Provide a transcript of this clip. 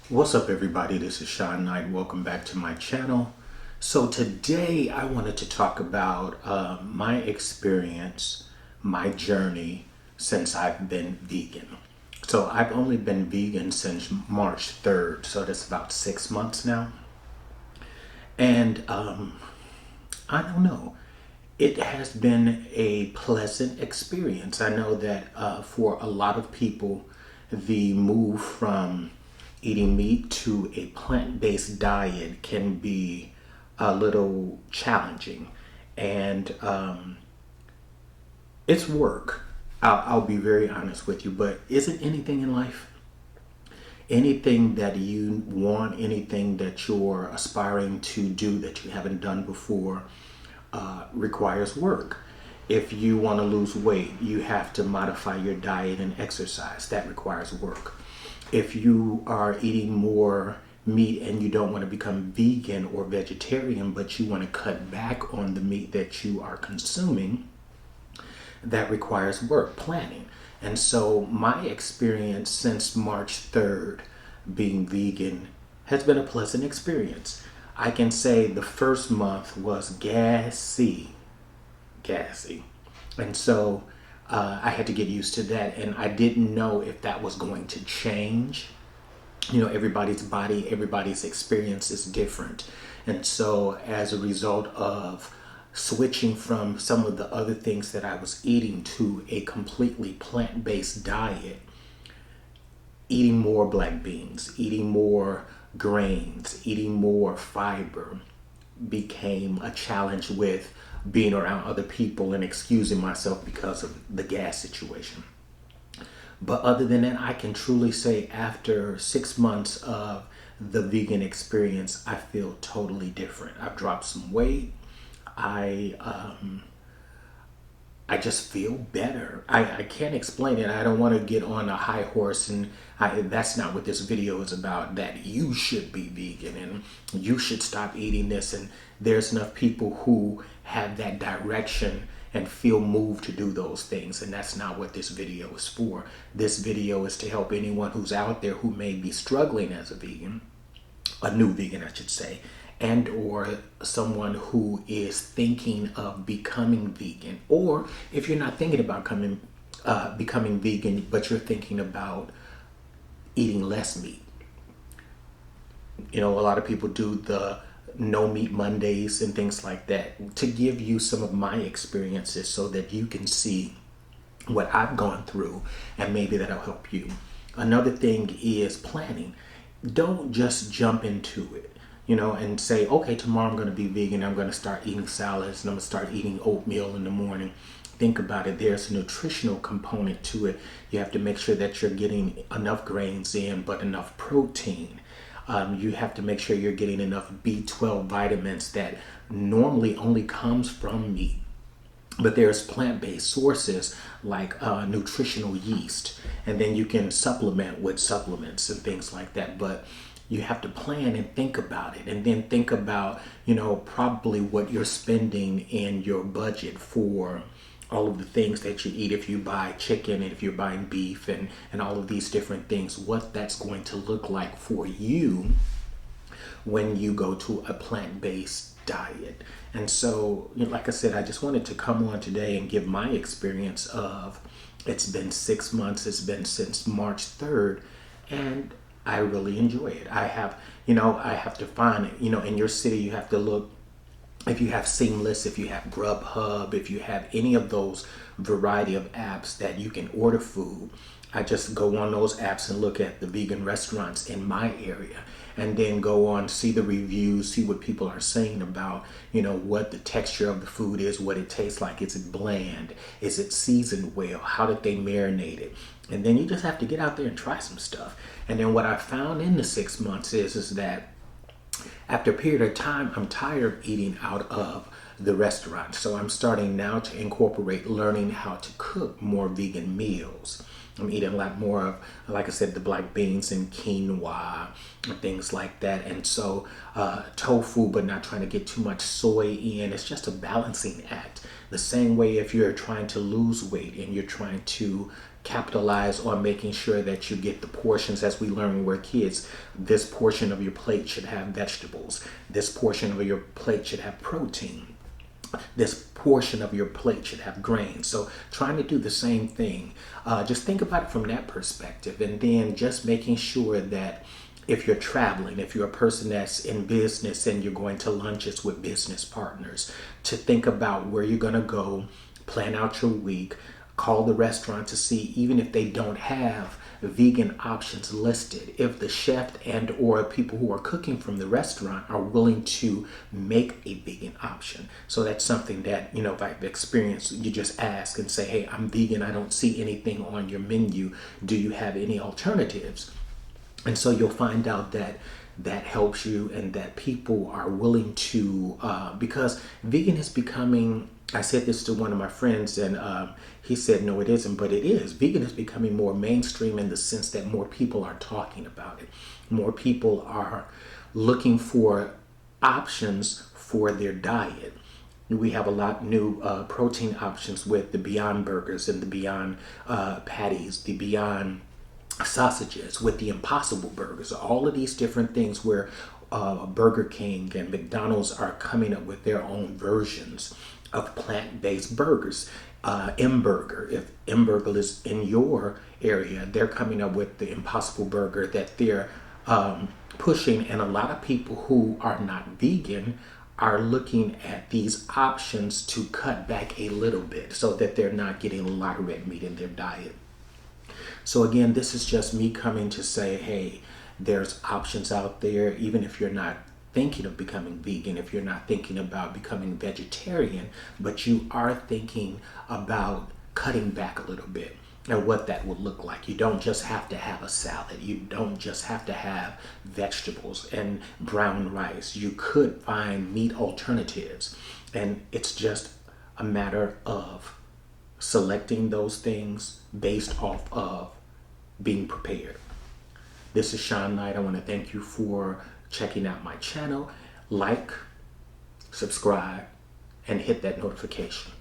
What's up, everybody? This is Sean Knight. Welcome back to my channel. So today I wanted to talk about my experience, my journey since I've been vegan. So I've only been vegan since March 3rd, so that's about 6 months now. And I don't know. It has been a pleasant experience. I know that for a lot of people, the move from eating meat to a plant based diet can be a little challenging. And it's work. I'll be very honest with you, but isn't anything in life, anything that you want, anything that you're aspiring to do that you haven't done before, requires work. If you want to lose weight, you have to modify your diet and exercise. That requires work. If you are eating more meat and you don't want to become vegan or vegetarian, but you want to cut back on the meat that you are consuming, that requires work, planning. And so my experience since March 3rd being vegan has been a pleasant experience. I can say the first month was gassy. And so I had to get used to that, and I didn't know if that was going to change. Everybody's body, everybody's experience is different. And so as a result of switching from some of the other things that I was eating to a completely plant-based diet, eating more black beans, eating more grains, eating more fiber became a challenge with being around other people and excusing myself because of the gas situation. But other than that, I can truly say after 6 months of the vegan experience, I feel totally different. I've dropped some weight. I I just feel better. I can't explain it. I don't want to get on a high horse, and that's not what this video is about. That you should be vegan and you should stop eating this. And there's enough people who have that direction and feel moved to do those things. And that's not what this video is for. This video is to help anyone who's out there who may be struggling as a vegan, a new vegan, I should say, and or someone who is thinking of becoming vegan, or if you're not thinking about becoming vegan, but you're thinking about eating less meat. A lot of people do the no meat Mondays and things like that to give you some of my experiences so that you can see what I've gone through, and maybe that'll help you. Another thing is planning. Don't just jump into it, and say, okay, tomorrow I'm going to be vegan. I'm going to start eating salads and I'm going to start eating oatmeal in the morning. Think about it. There's a nutritional component to it. You have to make sure that you're getting enough grains in, but enough protein. You have to make sure you're getting enough B12 vitamins that normally only comes from meat. But there's plant-based sources like nutritional yeast, and then you can supplement with supplements and things like that. But you have to plan and think about it, and then think about, probably what you're spending in your budget for all of the things that you eat. If you buy chicken and if you're buying beef and all of these different things, what that's going to look like for you when you go to a plant-based diet. And so, like I said, I just wanted to come on today and give my experience of, it's been 6 months, it's been since March 3rd, and I really enjoy it. I have to find it, in your city. You have to look, if you have Seamless, if you have Grubhub, if you have any of those variety of apps that you can order food, I just go on those apps and look at the vegan restaurants in my area, and then go on, see the reviews, see what people are saying about, what the texture of the food is, what it tastes like. Is it bland? Is it seasoned well? How did they marinate it? And then you just have to get out there and try some stuff. And then what I found in the 6 months is that after a period of time, I'm tired of eating out of the restaurant. So I'm starting now to incorporate learning how to cook more vegan meals. I'm eating a lot more of, like I said, the black beans and quinoa and things like that. And so tofu, but not trying to get too much soy in. It's just a balancing act. The same way if you're trying to lose weight and you're trying to capitalize on making sure that you get the portions, as we learn when we're kids. This portion of your plate should have vegetables. This portion of your plate should have protein. This portion of your plate should have grains. So trying to do the same thing. Just think about it from that perspective, and then just making sure that if you're traveling, if you're a person that's in business and you're going to lunches with business partners, to think about where you're going to go, plan out your week, call the restaurant to see, even if they don't have vegan options listed, if the chef and or people who are cooking from the restaurant are willing to make a vegan option. So that's something that, if I've experienced, you just ask and say, hey, I'm vegan, I don't see anything on your menu, do you have any alternatives? And so you'll find out that that helps you, and that people are willing to, because vegan is becoming, I said this to one of my friends, and he said, no, it isn't, but it is. Vegan is becoming more mainstream in the sense that more people are talking about it. More people are looking for options for their diet. We have a lot new protein options with the Beyond Burgers and the Beyond Patties, the Beyond sausages, with the Impossible Burgers, all of these different things where Burger King and McDonald's are coming up with their own versions of plant-based burgers. M-Burger, if M-Burger is in your area, they're coming up with the Impossible Burger that they're pushing, and a lot of people who are not vegan are looking at these options to cut back a little bit so that they're not getting a lot of red meat in their diet. So again, this is just me coming to say, hey, there's options out there, even if you're not thinking of becoming vegan, if you're not thinking about becoming vegetarian, but you are thinking about cutting back a little bit and what that would look like. You don't just have to have a salad. You don't just have to have vegetables and brown rice. You could find meat alternatives, and it's just a matter of selecting those things based off of being prepared. This is Sean Knight. I want to thank you for checking out my channel. Like, subscribe, and hit that notification.